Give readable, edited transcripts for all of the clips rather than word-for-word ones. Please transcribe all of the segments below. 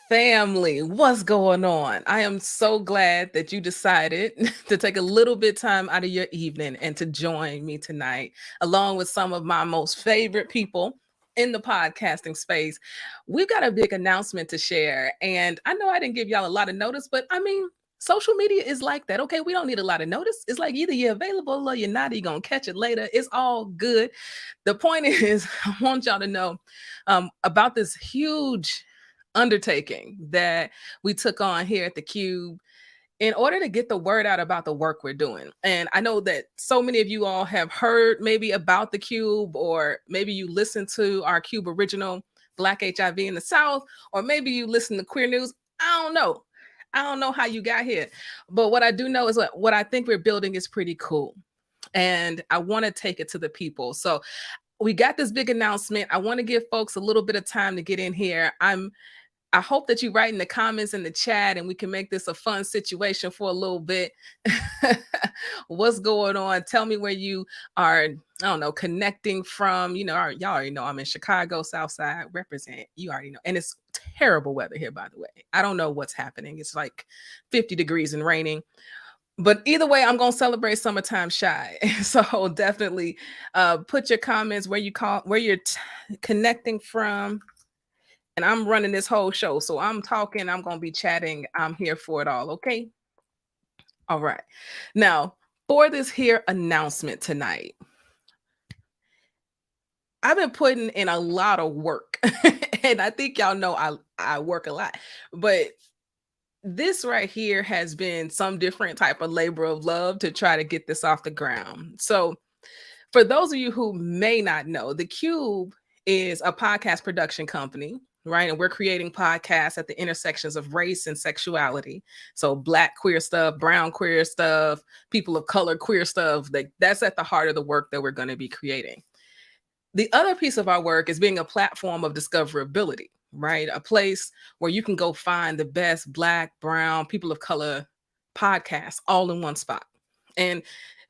Family, what's going on? I am so glad that you decided to take a little bit time out of your evening and to join me tonight, along with some of my most favorite people in the podcasting space. We've got a big announcement to share, and I know I didn't give y'all a lot of notice, but I mean, social media is like that. Okay, we don't need a lot of notice. It's like either you're available or you're not. You're gonna catch it later. It's all good. The point is, I want y'all to know about this huge undertaking that we took on here at the Cube in order to get the word out about the work we're doing. And I know that so many of you all have heard maybe about the Cube, or maybe you listened to our Cube original, Black HIV in the South, or maybe you listen to Queer News. I don't know. I don't know how you got here. But what I do know is what I think we're building is pretty cool. And I want to take it to the people. So we got this big announcement. I want to give folks a little bit of time to get in here. I hope that you write in the comments in the chat and we can make this a fun situation for a little bit. What's going on? Tell me where you are, I don't know, connecting from. Y'all already know I'm in Chicago, South Side, represent. You already know. And it's terrible weather here, by the way. I don't know what's happening. It's like 50 degrees and raining. But either way, I'm gonna celebrate summertime shy. So definitely put your comments where you're connecting from, and I'm running this whole show. So I'm talking, I'm going to be chatting. I'm here for it all. Okay. All right. Now, for this here announcement tonight, I've been putting in a lot of work. And I think y'all know I work a lot. But this right here has been some different type of labor of love to try to get this off the ground. So, for those of you who may not know, the Cube is a podcast production company, right? And we're creating podcasts at the intersections of race and sexuality. So Black queer stuff, brown queer stuff, people of color queer stuff. That's at the heart of the work that we're going to be creating. The other piece of our work is being a platform of discoverability, right? A place where you can go find the best Black, brown, people of color podcasts all in one spot. And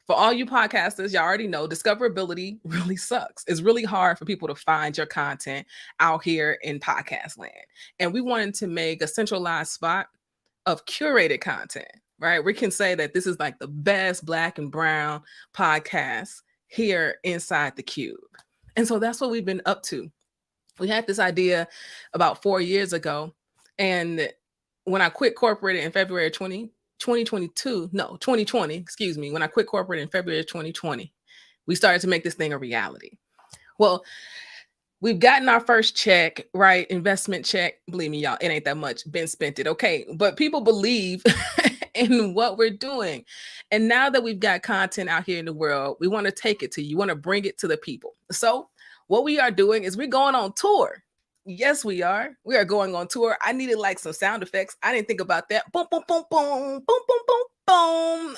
for all you podcasters, y'all already know discoverability really sucks. It's really hard for people to find your content out here in podcast land. And we wanted to make a centralized spot of curated content, right? We can say that this is like the best Black and brown podcast here inside the Cube. And so that's what we've been up to. We had this idea about 4 years ago. And when I quit corporate in February 2020, excuse me, when I quit corporate in February of 2020, we started to make this thing a reality. Well, we've gotten our first check, right? Investment check. Believe me, y'all, it ain't that much. Been spent it. Okay. But people believe in what we're doing. And now that we've got content out here in the world, we want to take it to you. Want to bring it to the people. So what we are doing is we're going on tour. Yes, we are. We are going on tour. I needed like some sound effects. I didn't think about that. Boom, boom, boom, boom, boom, boom, boom, boom.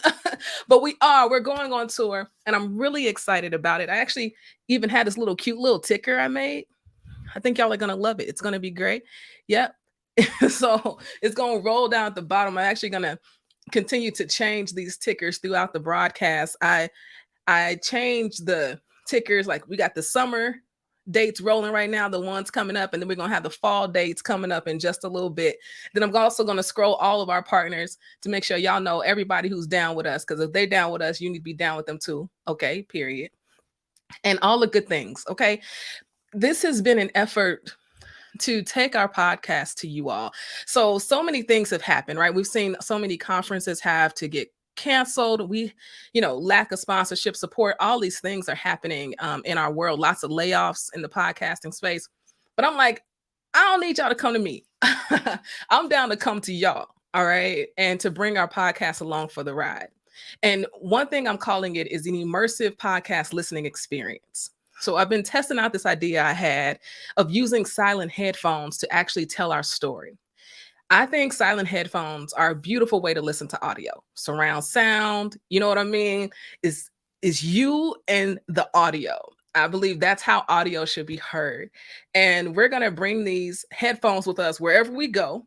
But we're going on tour, and I'm really excited about it. I actually even had this little cute little ticker I made. I think y'all are gonna love it. It's gonna be great. Yep. So it's gonna roll down at the bottom. I'm actually gonna continue to change these tickers throughout the broadcast. I changed the tickers, like we got the summer dates rolling right now, the ones coming up, and then we're going to have the fall dates coming up in just a little bit. Then I'm also going to scroll all of our partners to make sure y'all know everybody who's down with us, because if they're down with us, you need to be down with them too. Okay, period. And all the good things. Okay. This has been an effort to take our podcast to you all. So many things have happened, right? We've seen so many conferences have to get canceled. Lack of sponsorship support, all these things are happening in our world. Lots of layoffs in the podcasting space. But I'm like, I don't need y'all to come to me. I'm down to come to y'all. All right. And to bring our podcast along for the ride. And one thing I'm calling it is an immersive podcast listening experience. So I've been testing out this idea I had of using silent headphones to actually tell our story. I think silent headphones are a beautiful way to listen to audio. Surround sound, you know what I mean? Is you and the audio. I believe that's how audio should be heard. And we're going to bring these headphones with us wherever we go.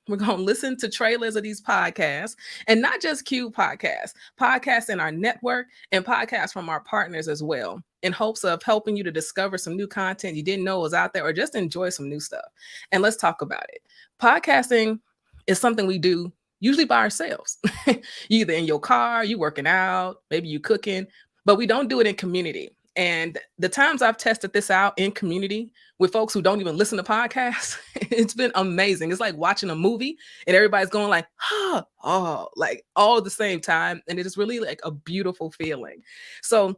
We're going to listen to trailers of these podcasts, and not just Qube podcasts, podcasts in our network and podcasts from our partners as well, in hopes of helping you to discover some new content you didn't know was out there, or just enjoy some new stuff. And let's talk about it. Podcasting is something we do usually by ourselves. You either in your car, you working out, maybe you cooking, but we don't do it in community. And the times I've tested this out in community with folks who don't even listen to podcasts, it's been amazing. It's like watching a movie and everybody's going like, oh, like all at the same time. And it is really like a beautiful feeling. So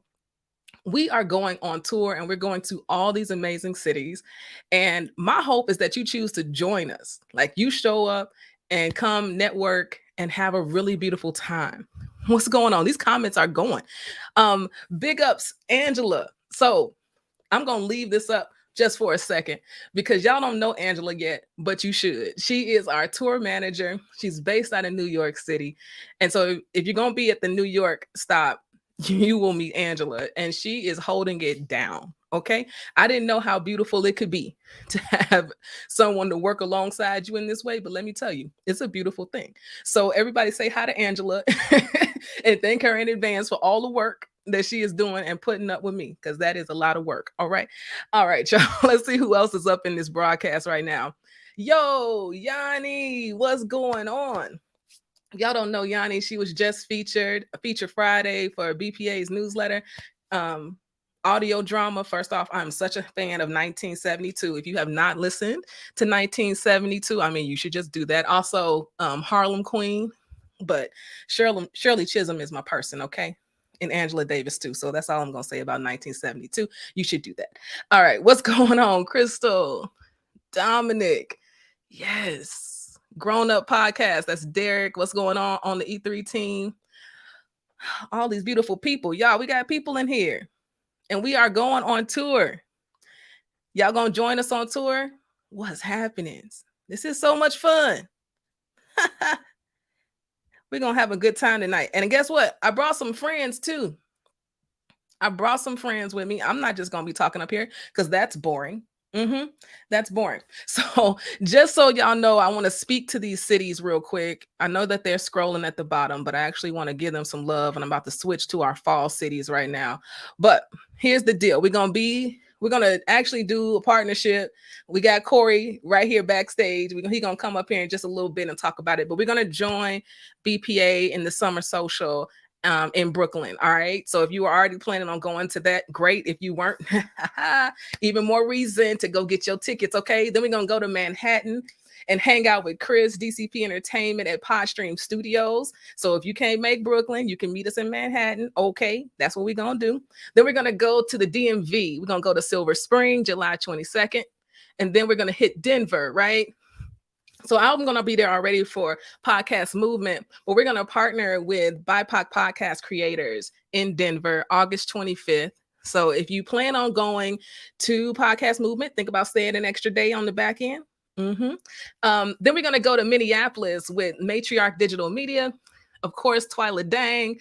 we are going on tour and we're going to all these amazing cities. And my hope is that you choose to join us. Like you show up and come network and have a really beautiful time. What's going on? These comments are going. Big ups, Angela. So I'm going to leave this up just for a second because y'all don't know Angela yet, but you should. She is our tour manager. She's based out of New York City. And so if you're going to be at the New York stop, you will meet Angela, and she is holding it down. Okay. I didn't know how beautiful it could be to have someone to work alongside you in this way, but let me tell you, it's a beautiful thing. So everybody say hi to Angela and thank her in advance for all the work that she is doing and putting up with me, because that is a lot of work. All right, y'all. Let's see who else is up in this broadcast right now. Yo, Yanni, what's going on? Y'all don't know Yanni. She was just featured Feature Friday for BPA's newsletter. Audio drama. First off, I'm such a fan of 1972. If you have not listened to 1972, I mean, you should just do that. Also, Harlem Queen, but Shirley Chisholm is my person, okay? And Angela Davis too. So that's all I'm going to say about 1972. You should do that. All right, what's going on, Crystal? Dominic. Yes. Grown Up Podcast. That's Derek. What's going on the E3 team? All these beautiful people. Y'all, we got people in here. And we are going on tour. Y'all gonna join us on tour? What's happening? This is so much fun. We're gonna have a good time tonight. And guess what? I brought some friends too. I brought some friends with me. I'm not just gonna be talking up here because that's boring. That's boring. So just so y'all know, I want to speak to these cities real quick. I know that they're scrolling at the bottom, but I actually want to give them some love. And I'm about to switch to our fall cities right now. But here's the deal. We're going to actually do a partnership. We got Corey right here backstage. He's going to come up here in just a little bit and talk about it. But we're going to join BPA in the summer social in Brooklyn. All right. So if you were already planning on going to that, great. If you weren't, even more reason to go get your tickets. Okay. Then we're going to go to Manhattan and hang out with Chris, DCP Entertainment at Podstream Studios. So if you can't make Brooklyn, you can meet us in Manhattan. Okay. That's what we're going to do. Then we're going to go to the DMV. We're going to go to Silver Spring, July 22nd. And then we're going to hit Denver, right? So I'm going to be there already for Podcast Movement, but we're going to partner with BIPOC Podcast Creators in Denver, August 25th. So if you plan on going to Podcast Movement, think about staying an extra day on the back end. Then we're going to go to Minneapolis with Matriarch Digital Media. Of course, Twyla Dang,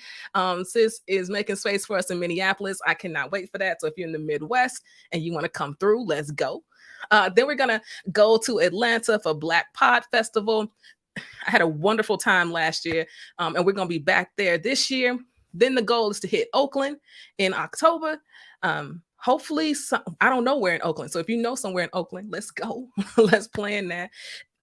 sis is making space for us in Minneapolis. I cannot wait for that. So if you're in the Midwest and you want to come through, let's go. Then we're going to go to Atlanta for Black Pod Festival. I had a wonderful time last year, and we're going to be back there this year. Then the goal is to hit Oakland in October. Hopefully, I don't know where in Oakland. So if you know somewhere in Oakland, let's go. Let's plan that.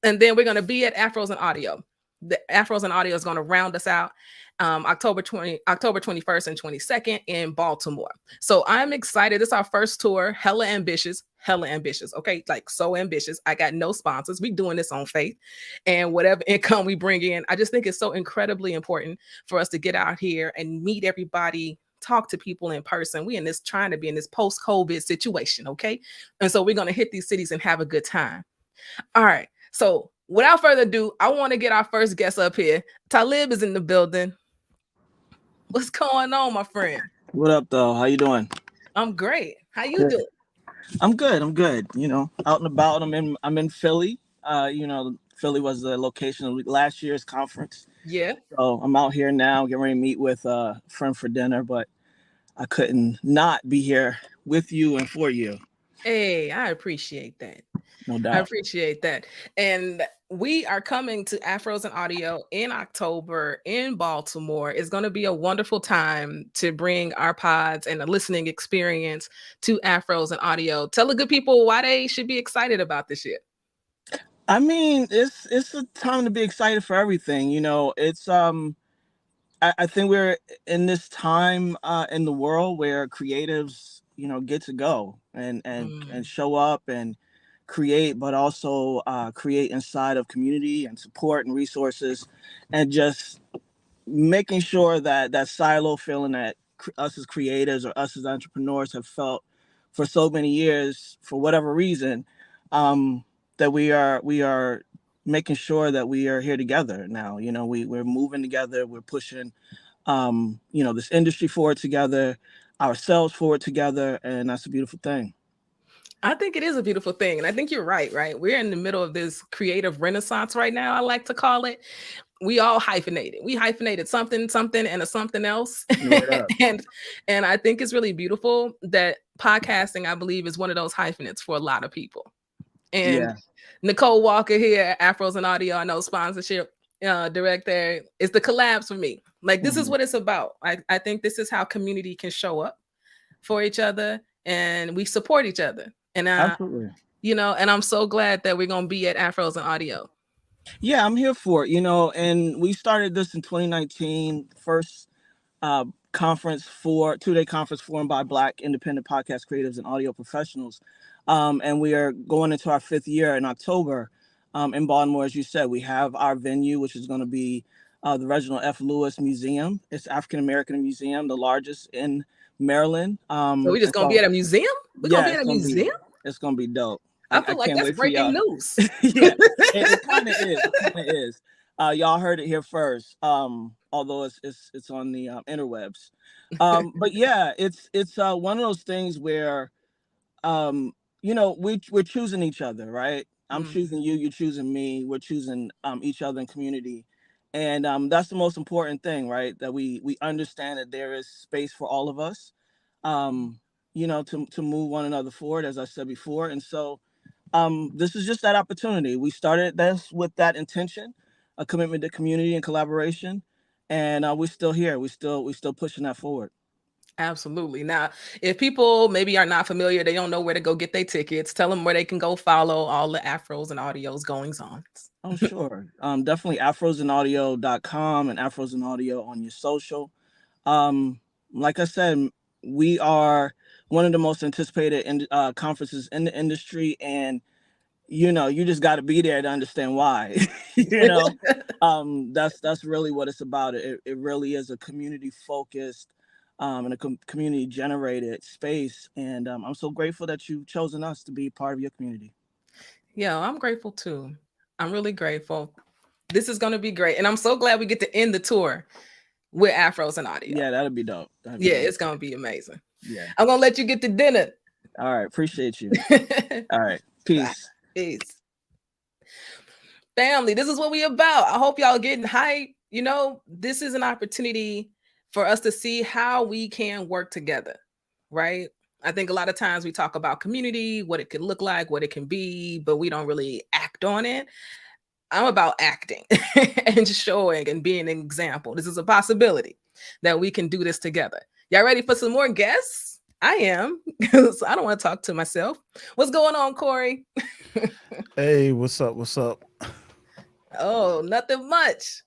And then we're going to be at Afros and Audio. The Afros and Audio is going to round us out October 21st and 22nd in Baltimore. So I'm excited. This is our first tour. Hella ambitious. Okay. Like so ambitious. I got no sponsors. We doing this on faith and whatever income we bring in. I just think it's so incredibly important for us to get out here and meet everybody, talk to people in person. We trying to be in this post-COVID situation. Okay. And so we're going to hit these cities and have a good time. All right. So without further ado, I want to get our first guest up here. Talib is in the building. What's going on, my friend? What up, though? How you doing? I'm great. How you doing? I'm good. You know, out and about. I'm in Philly. Philly was the location of last year's conference. Yeah. So I'm out here now, getting ready to meet with a friend for dinner, but I couldn't not be here with you and for you. Hey, I appreciate that. No doubt. I appreciate that. And we are coming to Afros and Audio in October in Baltimore. It's going to be a wonderful time to bring our pods and a listening experience to Afros and Audio. Tell the good people why they should be excited about this year. I mean, it's a time to be excited for everything. It's I think we're in this time in the world where creatives, get to go and show up and create, but also create inside of community and support and resources, and just making sure that that silo feeling that us as creatives or us as entrepreneurs have felt for so many years, for whatever reason, that we are making sure that we are here together now. We're moving together, we're pushing this industry forward together, ourselves forward together, and that's a beautiful thing. I think it is a beautiful thing. And I think you're right? We're in the middle of this creative renaissance right now, I like to call it. We all hyphenated. We hyphenated something, and a something else. and I think it's really beautiful that podcasting, I believe, is one of those hyphenates for a lot of people. And Nicole Walker here, Afros and Audio, I know sponsorship director, is the collabs for me. Like, this is what it's about. I think this is how community can show up for each other, and we support each other. And Absolutely. And I'm so glad that we're gonna be at Afros and Audio. Yeah, I'm here for it. And we started this in 2019, first conference for 2-day conference formed by Black independent podcast creatives and audio professionals. And we are going into our 5th year in October in Baltimore. As you said, we have our venue, which is going to be the Reginald F. Lewis Museum. It's African American Museum, the largest in Maryland. So we're just going to be at a museum? We're going to be at a museum? It's going to be dope. I feel like that's breaking news. Yeah, it kind of is. It kind of is. Y'all heard it here first. Although it's on the interwebs. But yeah, it's one of those things where, we're choosing each other, right? I'm choosing you, you're choosing me. We're choosing each other in community, and that's the most important thing, right? That we understand that there is space for all of us, to move one another forward, as I said before, and so. This is just that opportunity. We started this with that intention, a commitment to community and collaboration, and we're still here. We're still pushing that forward. Absolutely. Now, if people maybe are not familiar, they don't know where to go get their tickets, tell them where they can go follow all the Afros and Audios goings on. Oh, sure. Definitely afrosandaudio.com and Afros and Audio on your social. Like I said, we are one of the most anticipated conferences in the industry, and you just got to be there to understand why. That's really what it's about. It really is a community focused and a community generated space, and I'm so grateful that you've chosen us to be part of your community. Yeah, I'm grateful too. I'm really grateful. This is going to be great, and I'm so glad we get to end the tour with Afros and Audio. Yeah, that'd be dope. It's gonna be amazing. Yeah, I'm gonna let you get to dinner. All right, appreciate you. All right, peace. Bye. Peace. Family, this is what we about. I hope y'all getting hype. This is an opportunity for us to see how we can work together, right? I think a lot of times we talk about community, what it can look like, what it can be, but we don't really act on it. I'm about acting and showing and being an example. This is a possibility that we can do this together. Y'all ready for some more guests? I am, because I don't want to talk to myself. What's going on, Corey? Hey, what's up? What's up? Oh, nothing much.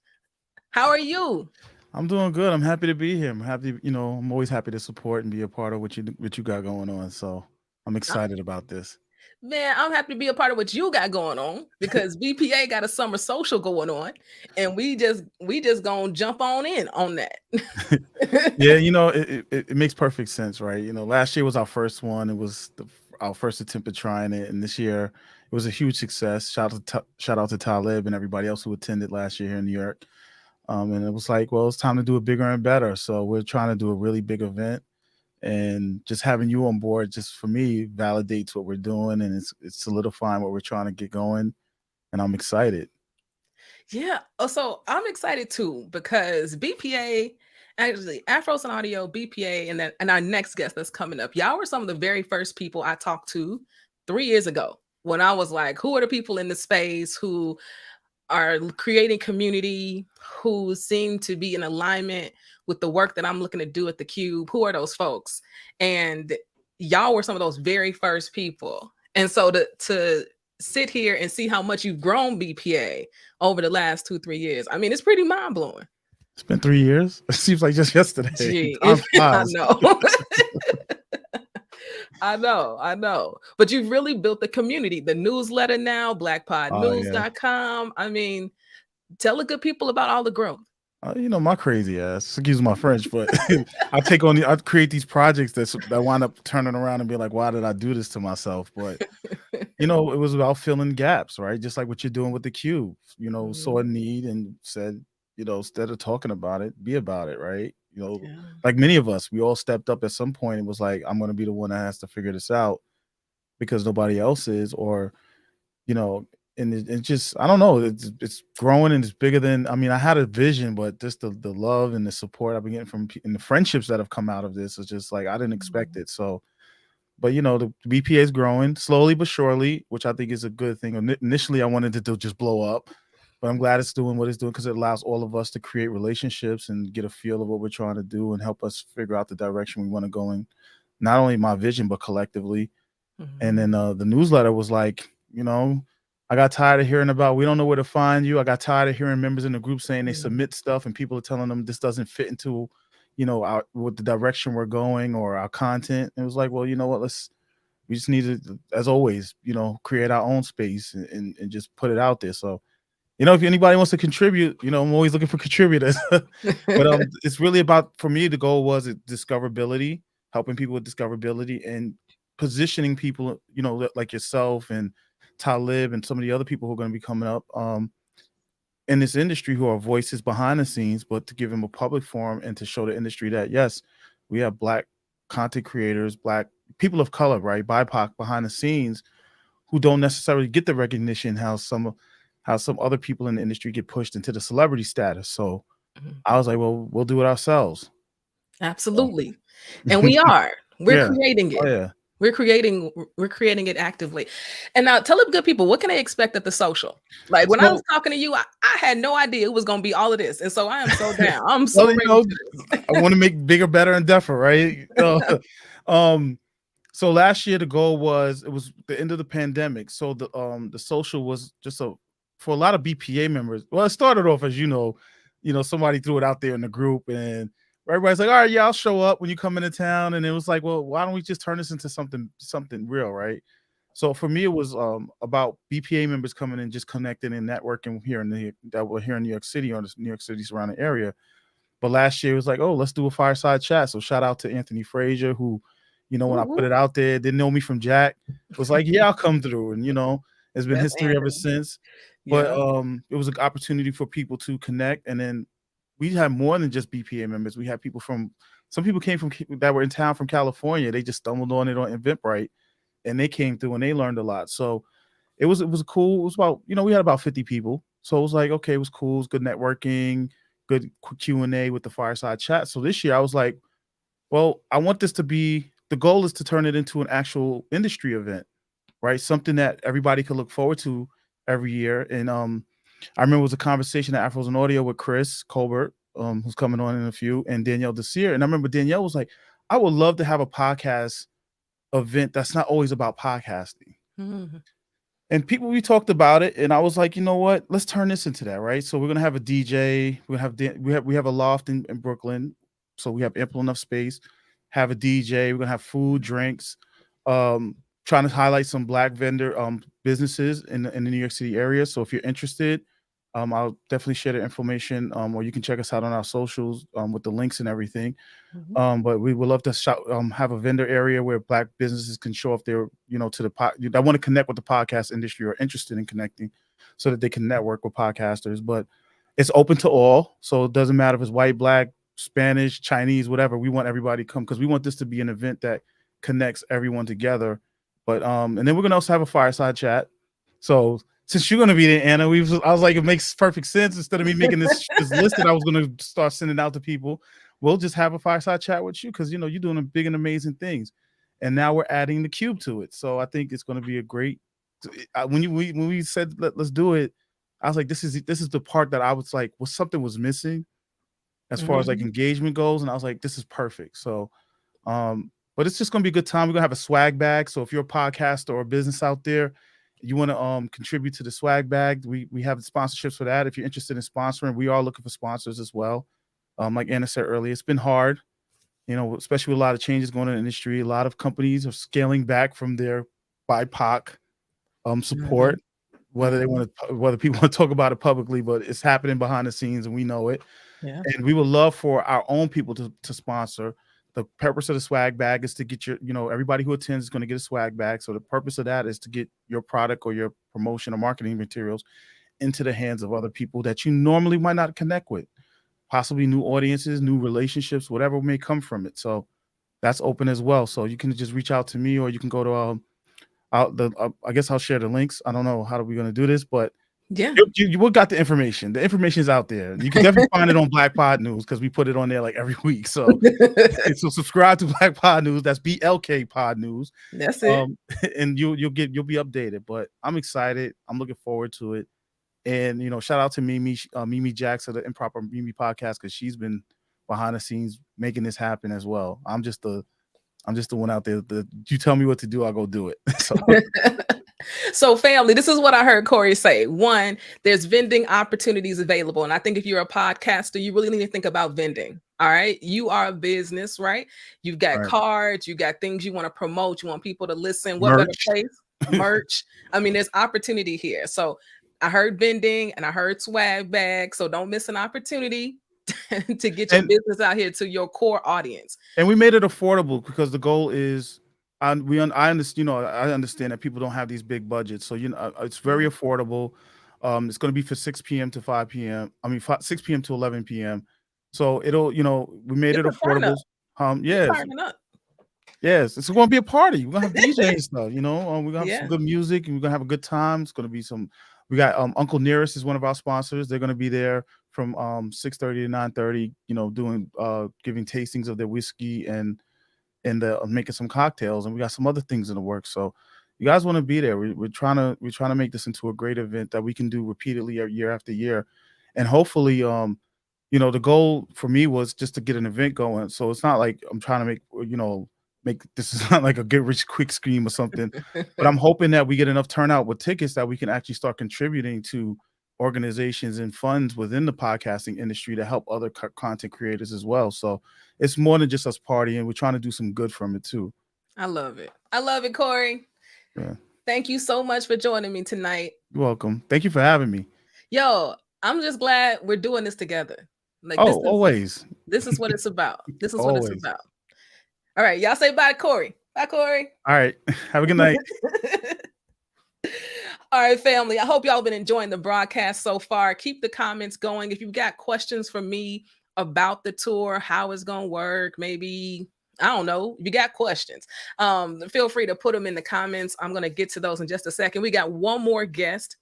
How are you? I'm doing good. I'm happy to be here. I'm happy, I'm always happy to support and be a part of what you got going on. So I'm excited about this. Man, I'm happy to be a part of what you got going on, because BPA got a summer social going on, and we just gonna jump on in on that. Yeah, it makes perfect sense, right? Last year was our first one. It was our first attempt at trying it, and this year it was a huge success. Shout out to Talib and everybody else who attended last year here in New York. And it was like, well, it's time to do it bigger and better. So we're trying to do a really big event. And just having you on board, just for me, validates what we're doing, and it's solidifying what we're trying to get going. And I'm excited. Yeah. So I'm excited too, because BPA, actually, Afros and Audio, BPA, and our next guest that's coming up, y'all were some of the very first people I talked to 3 years ago when I was like, who are the people in the space who are creating community, who seem to be in alignment with the work that I'm looking to do at the Qube? Who are those folks? And y'all were some of those very first people. And so to sit here and see how much you've grown BPA over the last 2-3 years, I mean, it's pretty mind blowing. It's been 3 years. It seems like just yesterday. Gee, I know. I know. But you've really built the community, the newsletter now, blackpodnews.com. Yeah. I mean, tell the good people about all the growth. My crazy ass, excuse my French, but I create these projects that wind up turning around and be like, why did I do this to myself? But it was about filling gaps, right? Just like what you're doing with the Qube, saw a need and said, instead of talking about it, be about it, right? Like many of us, we all stepped up at some point and was like, I'm going to be the one that has to figure this out because nobody else is, or, and it just, I don't know, it's growing and it's bigger than, I had a vision, but just the love and the support I've been getting and the friendships that have come out of this is just like, I didn't expect it. So, but the BPA is growing slowly but surely, which I think is a good thing. Initially, I wanted it to just blow up, but I'm glad it's doing what it's doing because it allows all of us to create relationships and get a feel of what we're trying to do and help us figure out the direction we want to go in. Not only my vision, but collectively. And then the newsletter was like, I got tired of hearing about, we don't know where to find you. I got tired of hearing members in the group saying they submit stuff and people are telling them this doesn't fit into, with the direction we're going or our content. And it was like, well, you know what, we just need to, as always, create our own space and just put it out there. So, if anybody wants to contribute, I'm always looking for contributors. But it's really about, for me, the goal was discoverability, helping people with discoverability and positioning people, like yourself and Talib and some of the other people who are going to be coming up in this industry who are voices behind the scenes, but to give them a public forum and to show the industry that, yes, we have Black content creators, Black people of color, right, BIPOC behind the scenes who don't necessarily get the recognition how some other people in the industry get pushed into the celebrity status. So I was like, well, we'll do it ourselves. Absolutely. And we are. We're creating it. Oh, yeah. We're creating it actively. And now tell the good people, what can they expect at the social? Like when I was talking to you, I had no idea it was going to be all of this. And so I am so down. I'm so ready I want to make bigger, better, and deafer, right? So last year the goal was, it was the end of the pandemic. So the social was just for a lot of BPA members. Well, it started off as somebody threw it out there in the group and everybody's like, all right, yeah, I'll show up when you come into town. And it was like, well, why don't we just turn this into something real, right? So for me, it was about BPA members coming in, just connecting and networking here in New York City or the New York City surrounding area. But last year it was like, oh, let's do a fireside chat. So shout out to Anthony Frazier, who, when I put it out there, didn't know me from Jack, was like, yeah, I'll come through. And, it's been history ever since. But it was an opportunity for people to connect. And then we had more than just BPA members. We had people some people came from that were in town from California. They just stumbled on it on Eventbrite and they came through and they learned a lot. So it was cool. It was about, we had about 50 people. So it was like, okay, it was cool. It was good networking, good Q&A with the fireside chat. So this year I was like, well, I want this to be, the goal is to turn it into an actual industry event, right? Something that everybody could look forward to every year. And I remember it was a conversation at Afros and Audio with Chris Colbert, who's coming on in a few, and Danielle Desir. And I remember Danielle was like, I would love to have a podcast event that's not always about podcasting. And we talked about it, and I was like, you know what? Let's turn this into that, right? So we're gonna have a DJ. We have a loft in Brooklyn, so we have ample enough space. Have a DJ. We're gonna have food, drinks. Trying to highlight some Black vendor businesses in the New York City area. So if you're interested, I'll definitely share the information, or you can check us out on our socials with the links and everything. But we would love to have a vendor area where Black businesses can show up there, to the that want to connect with the podcast industry or interested in connecting, so that they can network with podcasters. But it's open to all, so it doesn't matter if it's white, Black, Spanish, Chinese, whatever. We want everybody to come because we want this to be an event that connects everyone together. But and then we're gonna also have a fireside chat. So since you're gonna be there, Anna, I was like, it makes perfect sense. Instead of me making this list that I was gonna start sending out to people, we'll just have a fireside chat with you because you're doing big and amazing things. And now we're adding the Qube to it. So I think it's gonna be a great when we said let's do it, I was like, this is the part that I was like, something was missing as far as like engagement goes, and I was like, this is perfect. So, but it's just gonna be a good time. We're gonna have a swag bag. So if you're a podcaster or a business out there, you want to contribute to the swag bag, we have sponsorships for that. If you're interested in sponsoring, we are looking for sponsors as well. Like Anna said earlier, it's been hard, especially with a lot of changes going on in the industry. A lot of companies are scaling back from their BIPOC support, whether people want to talk about it publicly, but it's happening behind the scenes and we know it. Yeah. And we would love for our own people to sponsor. The purpose of the swag bag is to get everybody who attends is going to get a swag bag. So the purpose of that is to get your product or your promotion or marketing materials into the hands of other people that you normally might not connect with, possibly new audiences, new relationships, whatever may come from it. So that's open as well. So you can just reach out to me, or you can go to I guess I'll share the links. I don't know how are we going to do this, but yeah, you got the information. The information is out there. You can definitely find it on Black Pod News because we put it on there like every week. So, so subscribe to Black Pod News. That's BLK Pod News. That's it. And you'll be updated. But I'm excited. I'm looking forward to it. And shout out to Mimi Jackson, the Improper Mimi podcast, because she's been behind the scenes making this happen as well. I'm just the one out there. You tell me what to do, I'll go do it. So family, this is what I heard Corey say. One, there's vending opportunities available. And I think if you're a podcaster, you really need to think about vending. All right. You are a business, right? You've got cards, you got things you want to promote. You want people to listen. What better place? Merch. I mean, there's opportunity here. So I heard vending and I heard swag bag. So don't miss an opportunity to get your business out here to your core audience. And we made it affordable because the goal is, I understand, I understand that people don't have these big budgets. So, it's very affordable. It's going to be for 6 p.m. to 5 p.m. 6 p.m. to 11 p.m. So it'll, we made it affordable. Yes, it's going to be a party. We're going to have DJs and stuff, we're going to have some good music and we're going to have a good time. It's going to be we got Uncle Nearest is one of our sponsors. They're going to be there from 6:30 to 9:30, doing giving tastings of their whiskey and making some cocktails, and we got some other things in the works. So you guys want to be there. We're trying to make this into a great event that we can do repeatedly year after year, and hopefully the goal for me was just to get an event going. So it's not like I'm trying to make this is not like a get rich quick scheme or something, but I'm hoping that we get enough turnout with tickets that we can actually start contributing to organizations and funds within the podcasting industry to help other content creators as well. So it's more than just us partying. We're trying to do some good from it too. I love it. I love it, Corey. Yeah. Thank you so much for joining me tonight. You're welcome. Thank you for having me. Yo, I'm just glad we're doing this together. Always. This is what it's about. This is what it's about. All right. Y'all say bye, Corey. Bye, Corey. All right. Have a good night. All right, family. I hope y'all been enjoying the broadcast so far. Keep the comments going. If you've got questions for me about the tour, how it's going to work, maybe, I don't know, if you got questions, feel free to put them in the comments. I'm going to get to those in just a second. We got one more guest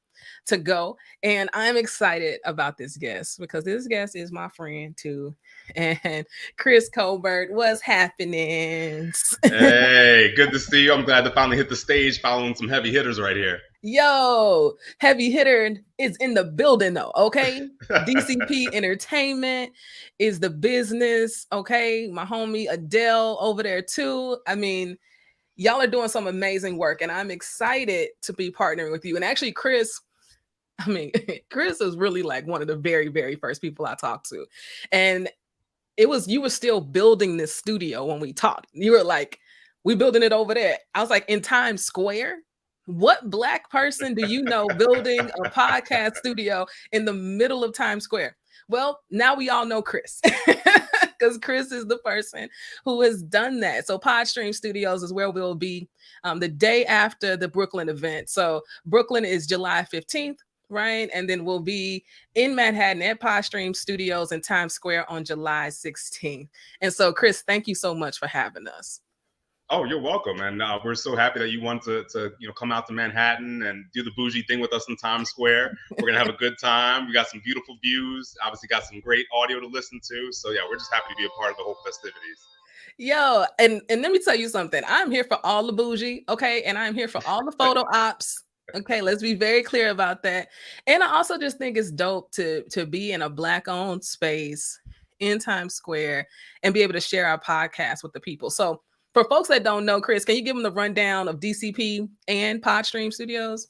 to go, and I'm excited about this guest because this guest is my friend too. And Chris Colbert, what's happening? Hey, good to see you. I'm glad to finally hit the stage following some heavy hitters right here. Yo, heavy hitter is in the building though, okay? DCP Entertainment is the business, okay? My homie Adele over there too. I mean, y'all are doing some amazing work, and I'm excited to be partnering with you. And actually, Chris, Chris is really like one of the very, very first people I talked to. And you were still building this studio when we talked. You were like, we building it over there. I was like, in Times Square? What Black person do you know building a podcast studio in the middle of Times Square? Well, now we all know Chris because Chris is the person who has done that. So Podstream Studios is where we'll be the day after the Brooklyn event. So Brooklyn is July 15th, right? And then we'll be in Manhattan at Podstream Studios in Times Square on July 16th. And so, Chris, thank you so much for having us. Oh, you're welcome. And we're so happy that you want to come out to Manhattan and do the bougie thing with us in Times Square. We're going to have a good time. We got some beautiful views, obviously got some great audio to listen to. So yeah, we're just happy to be a part of the whole festivities. Yo, and let me tell you something. I'm here for all the bougie, okay? And I'm here for all the photo ops Okay, let's be very clear about that. And I also just think it's dope to be in a Black-owned space in Times Square and be able to share our podcast with the people. So for folks that don't know, Chris, can you give them the rundown of DCP and Podstream Studios?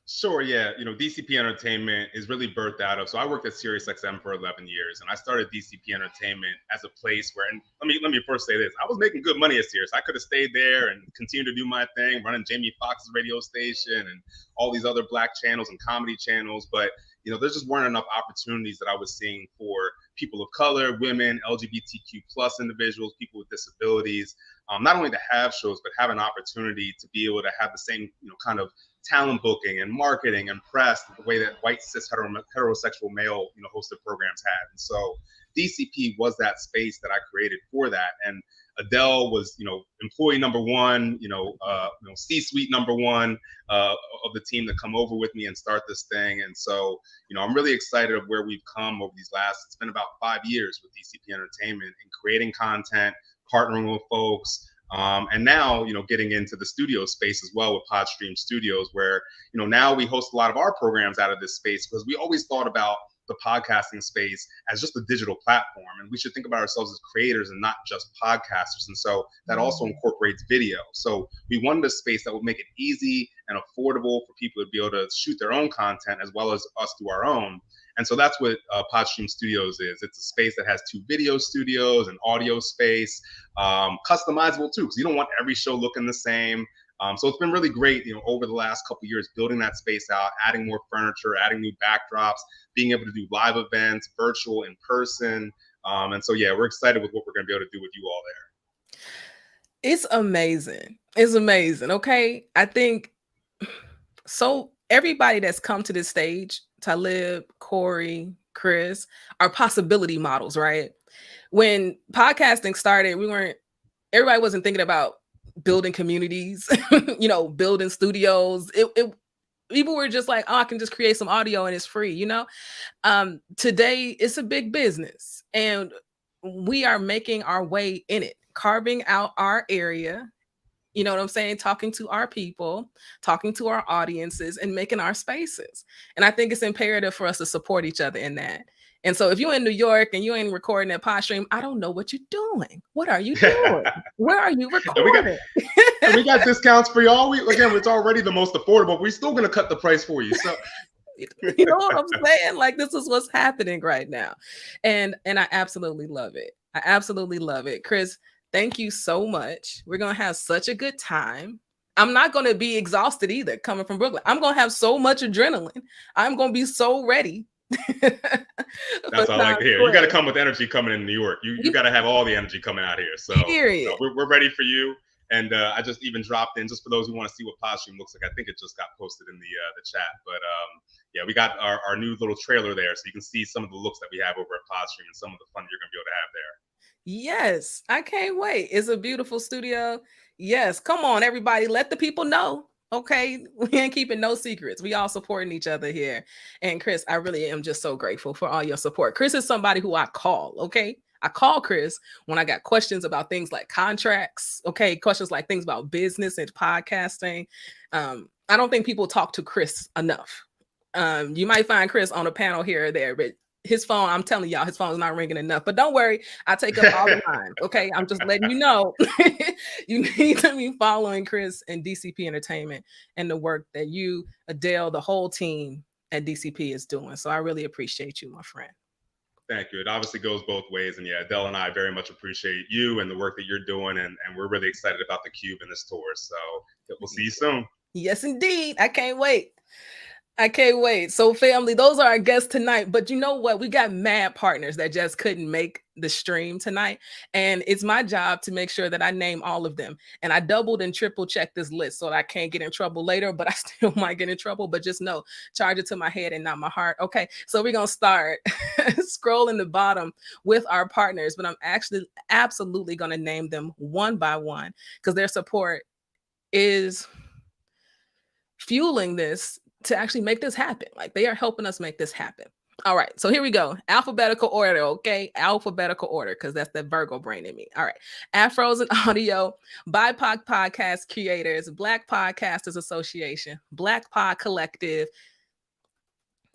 Sure, yeah. DCP Entertainment is really birthed out of. So I worked at SiriusXM for 11 years, and I started DCP Entertainment as a place where, and let me first say this: I was making good money at Sirius. I could have stayed there and continued to do my thing, running Jamie Foxx's radio station and all these other Black channels and comedy channels. But there just weren't enough opportunities that I was seeing for people of color, women, LGBTQ plus individuals, people with disabilities, not only to have shows, but have an opportunity to be able to have the same, kind of talent booking and marketing and press the way that white cis heterosexual male hosted programs had. And so DCP was that space that I created for that. And Adele was employee number one, C-suite number one of the team to come over with me and start this thing. And so I'm really excited of where we've come over these it's been about 5 years with DCP Entertainment and creating content, partnering with folks. And now, getting into the studio space as well with Podstream Studios, where, now we host a lot of our programs out of this space, because we always thought about the podcasting space as just a digital platform. And we should think about ourselves as creators and not just podcasters. And so that also incorporates video. So we wanted a space that would make it easy and affordable for people to be able to shoot their own content as well as us do our own. And so that's what Podstream Studios is. It's a space that has 2 video studios, an audio space, customizable too, because you don't want every show looking the same. So it's been really great, over the last couple of years, building that space out, adding more furniture, adding new backdrops, being able to do live events, virtual, in person. And so, yeah, we're excited with what we're going to be able to do with you all there. It's amazing. It's amazing. Okay. I think so. Everybody that's come to this stage, Talib, Corey, Chris, are possibility models, right? When podcasting started, everybody wasn't thinking about building communities, building studios. People were just like, oh, I can just create some audio and it's free, Today it's a big business and we are making our way in it, carving out our area. You know what I'm saying? Talking to our people, talking to our audiences, and making our spaces. And I think it's imperative for us to support each other in that. And so if you're in New York and you ain't recording at Podstream, I don't know what you're doing. What are you doing? Where are you recording? we got discounts for y'all. It's already the most affordable. We're still going to cut the price for you. So you know what I'm saying? Like, this is what's happening right now. And I absolutely love it. I absolutely love it. Chris, thank you so much. We're going to have such a good time. I'm not going to be exhausted either coming from Brooklyn. I'm going to have so much adrenaline. I'm going to be so ready. That's all I like to hear. You got to come with energy coming in New York. You got to have all the energy coming out here. So we're ready for you. And I just even dropped in, just for those who want to see what Podstream looks like. I think it just got posted in the chat. But yeah, we got our new little trailer there, so you can see some of the looks that we have over at Podstream and some of the fun you're going to be able to have there. Yes, I can't wait. It's a beautiful studio. Yes, come on, everybody. Let the people know. Okay, we ain't keeping no secrets. We all supporting each other here. And Chris, I really am just so grateful for all your support. Chris is somebody who I call, okay? I call Chris when I got questions about things like contracts, okay? Questions like things about business and podcasting. I don't think people talk to Chris enough. You might find Chris on a panel here or there, but his phone, I'm telling y'all, his phone is not ringing enough. But don't worry, I take up all the time. Okay, I'm just letting you know. You need to be following Chris and DCP Entertainment and the work that you, Adele, the whole team at DCP is doing. So I really appreciate you, my friend. Thank you. It obviously goes both ways. And yeah, Adele and I very much appreciate you and the work that you're doing. And we're really excited about the Qube and this tour. So we'll see you soon. Yes, indeed. I can't wait. I can't wait. So family, those are our guests tonight. But you know what? We got mad partners that just couldn't make the stream tonight. And it's my job to make sure that I name all of them. And I doubled and triple checked this list so that I can't get in trouble later, but I still might get in trouble. But just know, charge it to my head and not my heart. Okay, so we're going to start scrolling the bottom with our partners. But I'm actually absolutely going to name them one by one because their support is fueling this to actually make this happen. Like, they are helping us make this happen. All right, so here we go. Alphabetical order, okay? Alphabetical order, because that's the Virgo brain in me. All right. Afros and Audio, BIPOC Podcast Creators, Black Podcasters Association, Black Pod Collective,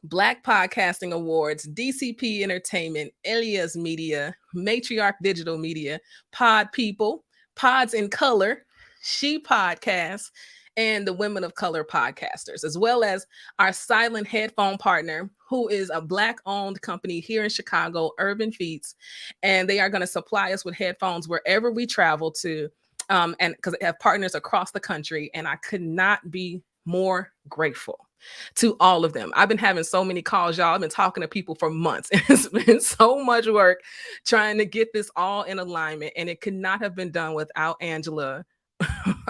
Black Podcasting Awards, DCP Entertainment, Elias Media, Matriarch Digital Media, Pod People, Pods in Color, She Podcast, and the Women of Color Podcasters, as well as our silent headphone partner, who is a Black-owned company here in Chicago, Urban Feats, and they are going to supply us with headphones wherever we travel to, and because they have partners across the country, and I could not be more grateful to all of them. I've been having so many calls, y'all. I've been talking to people for months. It's been so much work trying to get this all in alignment, and it could not have been done without Angela.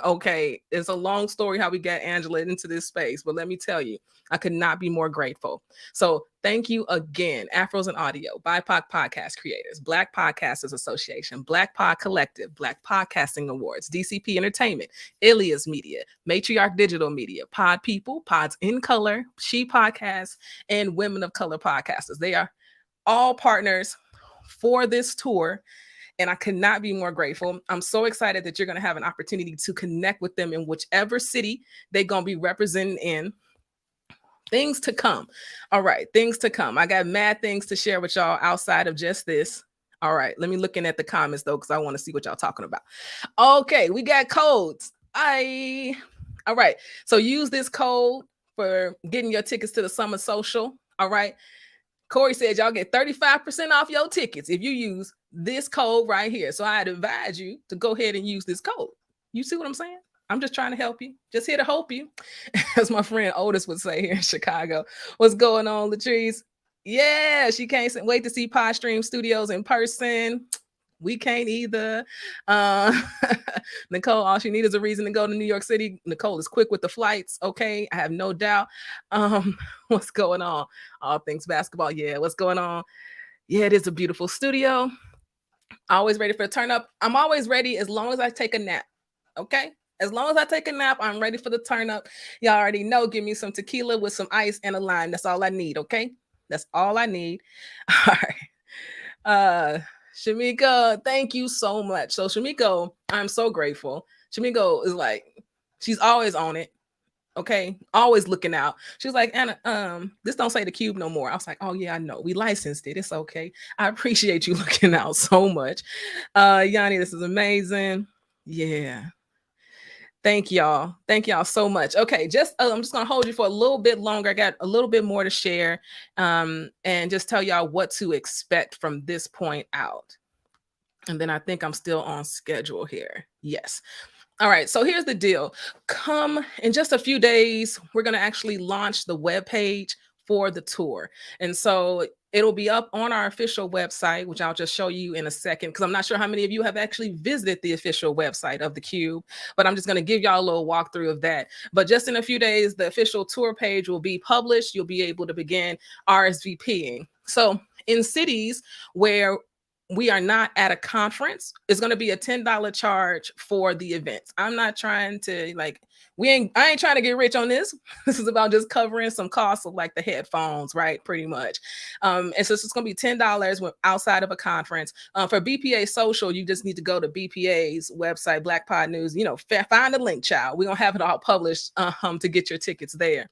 Okay, it's a long story how we got Angela into this space, but let me tell you, I could not be more grateful. So thank you again, Afros and Audio, BIPOC Podcast Creators, Black Podcasters Association, Black Pod Collective, Black Podcasting Awards, DCP Entertainment, Ilias Media, Matriarch Digital Media, Pod People, Pods in Color, She Podcasts, and Women of Color Podcasters. They are all partners for this tour, and I could not be more grateful. I'm so excited that you're going to have an opportunity to connect with them in whichever city they're going to be representing in. Things to come. All right, things to come. I got mad things to share with y'all outside of just this. All right, let me look in at the comments though, because I want to see what y'all talking about. Okay, we got codes. All right, so use this code for getting your tickets to the Summer Social. All right, Corey said y'all get 35% off your tickets if you use this code right here. So I'd advise you to go ahead and use this code. You see what I'm saying? I'm just trying to help you. Just here to help you. As my friend Otis would say here in Chicago. What's going on, Latrice? Yeah, she can't wait to see Podstream Studios in person. We can't either. Nicole, all she needs is a reason to go to New York City. Nicole is quick with the flights. Okay, I have no doubt. What's going on? All things basketball. Yeah, what's going on? Yeah, it is a beautiful studio. Always ready for a turn up. I'm always ready as long as I take a nap. Okay? As long as I take a nap, I'm ready for the turn up. Y'all already know, give me some tequila with some ice and a lime. That's all I need, okay? That's all I need. All right. Shamiko, thank you so much. So Shamiko, I'm so grateful. Shamiko is like, she's always on it. Okay, always looking out. She was like, Anna, this don't say the Qube no more. I was like, oh yeah, I know. We licensed it. It's okay. I appreciate you looking out so much. Yanni, this is amazing. Yeah. Thank y'all. Thank y'all so much. Okay, I'm just gonna hold you for a little bit longer. I got a little bit more to share, and just tell y'all what to expect from this point out. And then I think I'm still on schedule here. Yes. All right, so here's the deal. Come in just a few days, we're going to actually launch the webpage for the tour. And so it'll be up on our official website, which I'll just show you in a second, because I'm not sure how many of you have actually visited the official website of the Qube, but I'm just going to give y'all a little walkthrough of that. But just in a few days, the official tour page will be published. You'll be able to begin RSVPing. So in cities where we are not at a conference, it's going to be a $10 charge for the events. I'm not trying to I ain't trying to get rich on this. This is about just covering some costs of like the headphones, right? Pretty much. And so it's going to be $10 outside of a conference. For BPA Social, you just need to go to BPA's website, Black Pod News, find the link, child. We're going to have it all published to get your tickets there.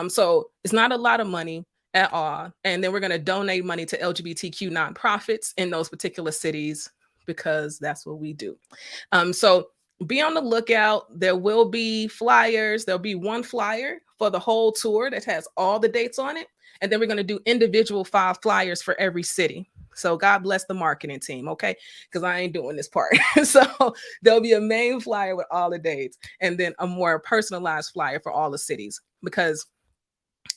So it's not a lot of money at all. And then we're going to donate money to LGBTQ nonprofits in those particular cities, because that's what we do. So be on the lookout. There will be flyers. There'll be one flyer for the whole tour that has all the dates on it. And then we're going to do individual 5 flyers for every city. So God bless the marketing team, okay? Because I ain't doing this part. So there'll be a main flyer with all the dates, and then a more personalized flyer for all the cities, because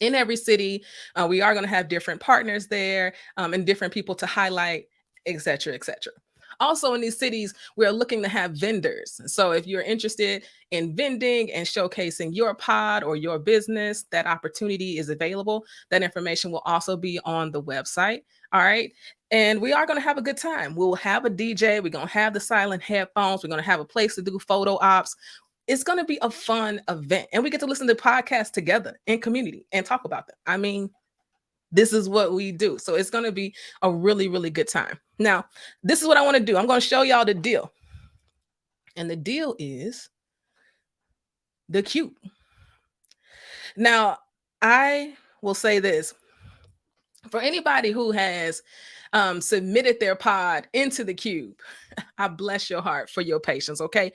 in every city, we are going to have different partners there, and different people to highlight, et cetera, et cetera. Also in these cities, we're looking to have vendors. So if you're interested in vending and showcasing your pod or your business, that opportunity is available. That information will also be on the website. All right. And we are going to have a good time. We'll have a DJ. We're going to have the silent headphones. We're going to have a place to do photo ops. It's going to be a fun event. And we get to listen to podcasts together in community and talk about them. I mean, This is what we do. So it's going to be a really, really good time. Now, this is what I want to do. I'm going to show y'all the deal. And the deal is the Qube. Now, I will say this. For anybody who has submitted their pod into the Qube, I bless your heart for your patience, okay?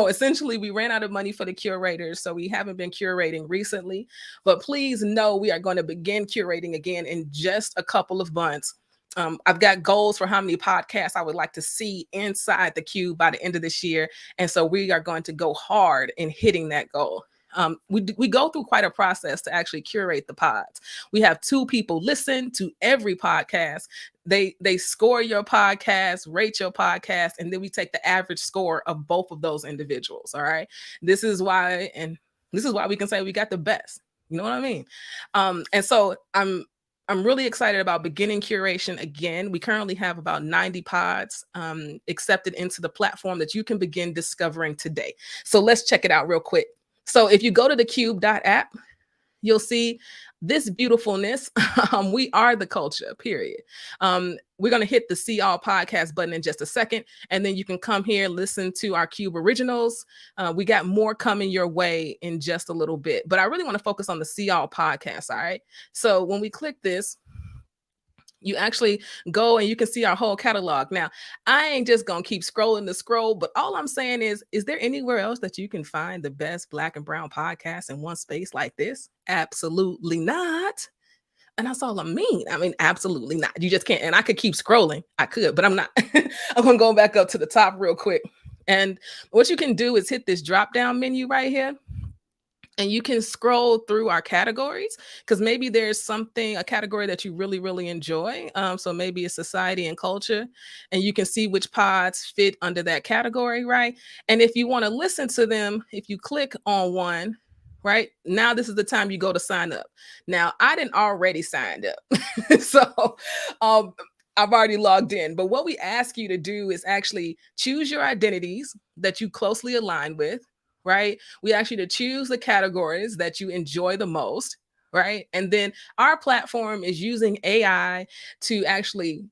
Essentially, we ran out of money for the curators, so we haven't been curating recently. But please know we are going to begin curating again in just a couple of months. I've got goals for how many podcasts I would like to see inside the Qube by the end of this year. And so we are going to go hard in hitting that goal. We go through quite a process to actually curate the pods. We have 2 people listen to every podcast. They score your podcast, rate your podcast, and then we take the average score of both of those individuals. All right. This is why we can say we got the best. You know what I mean? And so I'm really excited about beginning curation again. We currently have about 90 pods accepted into the platform that you can begin discovering today. So let's check it out real quick. So if you go to the Qube.app, you'll see this beautifulness. We are the culture, period. We're going to hit the See All podcast button in just a second. And then you can come here, listen to our Qube originals. We got more coming your way in just a little bit. But I really want to focus on the See All podcast, all right? So when we click this, you actually go and you can see our whole catalog. Now, I ain't just going to keep scrolling the scroll, but all I'm saying is there anywhere else that you can find the best Black and Brown podcasts in one space like this? Absolutely not. And that's all I mean. I mean, absolutely not. You just can't. And I could keep scrolling. I could, but I'm not. I'm going to go back up to the top real quick. And what you can do is hit this drop down menu right here. And you can scroll through our categories because maybe there's a category that you really, really enjoy. So maybe it's society and culture, and you can see which pods fit under that category, right? And if you want to listen to them, if you click on one, right, now this is the time you go to sign up. Now, I didn't already signed up. So I've already logged in. But what we ask you to do is actually choose your identities that you closely align with. Right? We ask you to choose the categories that you enjoy the most, right? And then our platform is using AI to actually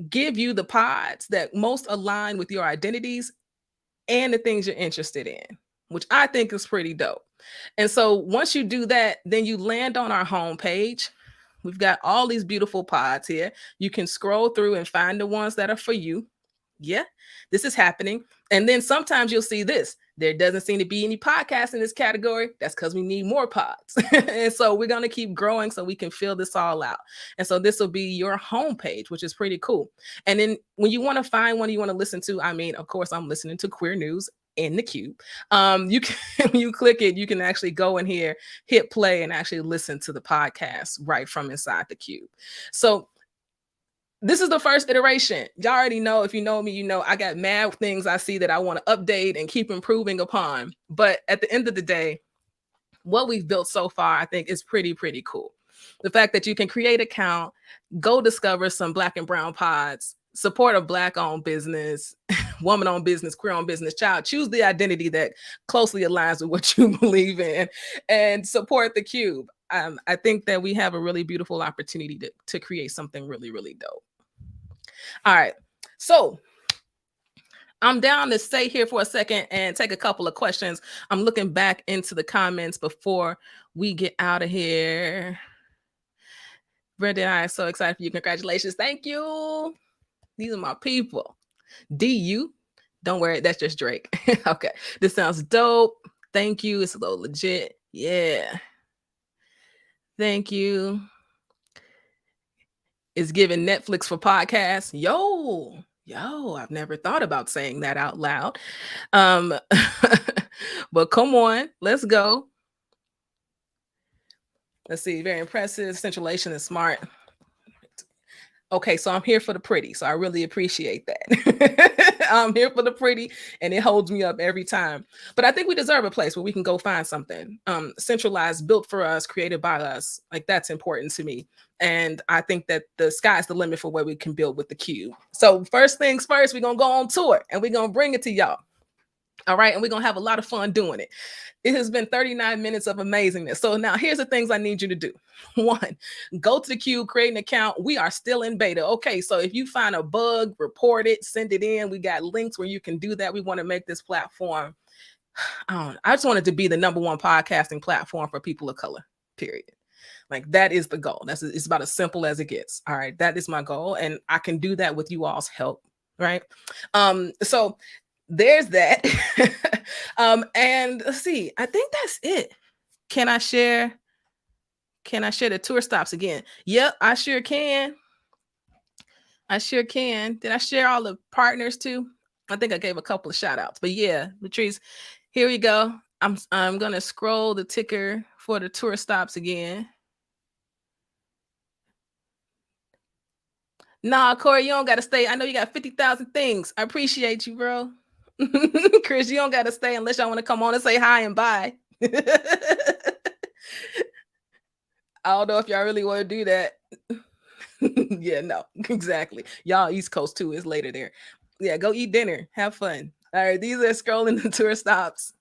give you the pods that most align with your identities and the things you're interested in, which I think is pretty dope. And so once you do that, then you land on our homepage. We've got all these beautiful pods here. You can scroll through and find the ones that are for you. Yeah, this is happening. And then sometimes you'll see this. There doesn't seem to be any podcasts in this category. That's because we need more pods. And so we're going to keep growing so we can fill this all out. And so this will be your homepage, which is pretty cool. And then when you want to find one you want to listen to, I mean, of course, I'm listening to Queer News in the Qube. You can, when you click it, you can actually go in here, hit play, and actually listen to the podcast right from inside the Qube. So this is the first iteration. Y'all already know, if you know me, you know I got mad things I see that I want to update and keep improving upon. But at the end of the day, what we've built so far, I think, is pretty cool. The fact that you can create an account, go discover some Black and Brown pods, support a Black-owned business, woman-owned business, queer-owned business, child. Choose the identity that closely aligns with what you believe in and support the Qube. I think that we have a really beautiful opportunity to create something really, really dope. All right, so I'm down to stay here for a second and take a couple of questions. I'm looking back into the comments before we get out of here. Brenda, I am so excited for you. Congratulations. Thank you. These are my people. DU, don't worry, that's just Drake. Okay, this sounds dope. Thank you. It's a little legit. Yeah. Thank you. It's giving Netflix for podcasts. Yo, I've never thought about saying that out loud. But come on, let's go. Let's see, very impressive. Centralization is smart. Okay, so I'm here for the pretty, so I really appreciate that. I'm here for the pretty, and it holds me up every time. But I think we deserve a place where we can go find something centralized, built for us, created by us. Like, that's important to me. And I think that the sky's the limit for what we can build with the Qube. So first things first, we're going to go on tour, and we're going to bring it to y'all. All right. And we're going to have a lot of fun doing it. It has been 39 minutes of amazingness. So now here's the things I need you to do. 1, go to the Qube, create an account. We are still in beta. Okay. So if you find a bug, report it, send it in. We got links where you can do that. We want to make this platform. I just want it to be the #1 podcasting platform for people of color, period. Like that is the goal. It's about as simple as it gets. All right. That is my goal. And I can do that with you all's help. Right. So there's that. And let's see, I think that's it. Can I share the tour stops again? Yep, I sure can. Did I share all the partners too? I think I gave a couple of shout outs, but yeah, Latrice, here we go. I'm gonna scroll the ticker for the tour stops again. Nah, Corey, you don't gotta stay. I know you got 50,000 things. I appreciate you, bro. Chris, you don't gotta stay unless y'all want to come on and say hi and bye. I don't know if y'all really want to do that. Yeah, no, exactly. Y'all East Coast too. It's later there. Yeah, go eat dinner. Have fun. All right, these are scrolling the tour stops.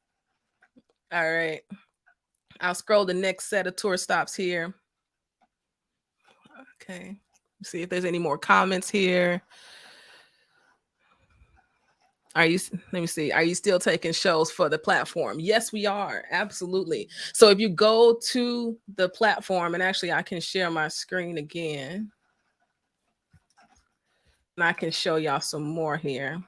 All right. I'll scroll the next set of tour stops here. Okay. See if there's any more comments here. Let me see. Are you still taking shows for the platform? Yes, we are. Absolutely. So if you go to the platform, and actually I can share my screen again. And I can show y'all some more here.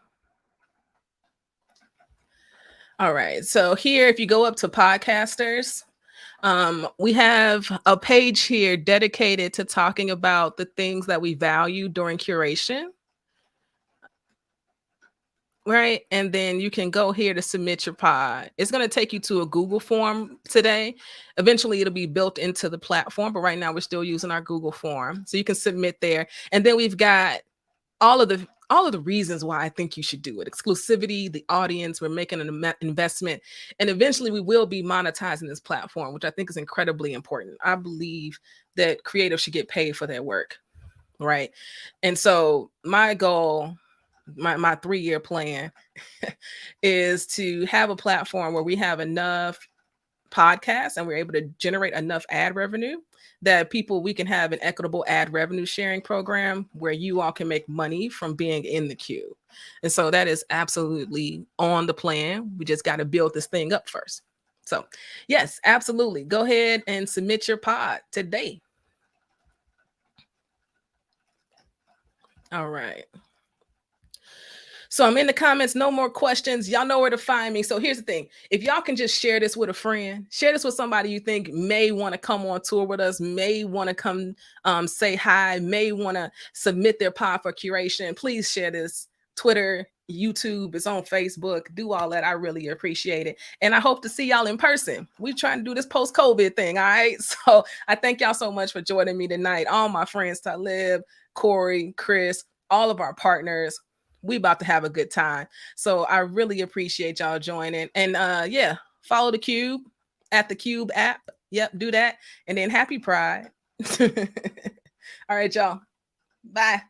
All right. So here, if you go up to podcasters, we have a page here dedicated to talking about the things that we value during curation. Right. And then you can go here to submit your pod. It's going to take you to a Google form today. Eventually it'll be built into the platform, but right now we're still using our Google form. So you can submit there. And then we've got all of the reasons why I think you should do it. Exclusivity, the audience, we're making an investment, and eventually we will be monetizing this platform, which I think is incredibly important. I believe that creatives should get paid for their work. Right. And so my goal, my 3-year plan is to have a platform where we have enough podcasts and we're able to generate enough ad revenue that we can have an equitable ad revenue sharing program where you all can make money from being in the queue. And so that is absolutely on the plan. We just got to build this thing up first. So yes, absolutely. Go ahead and submit your pod today. All right. So I'm in the comments, no more questions. Y'all know where to find me. So here's the thing. If y'all can just share this with a friend, share this with somebody you think may want to come on tour with us, may want to come say hi, may want to submit their pod for curation. Please share this. Twitter, YouTube, it's on Facebook. Do all that. I really appreciate it. And I hope to see y'all in person. We're trying to do this post-COVID thing, all right? So I thank y'all so much for joining me tonight. All my friends, Talib, Corey, Chris, all of our partners. We about to have a good time. So I really appreciate y'all joining. And yeah, follow the Qube at the Qube app. Yep, do that. And then happy Pride. All right, y'all. Bye.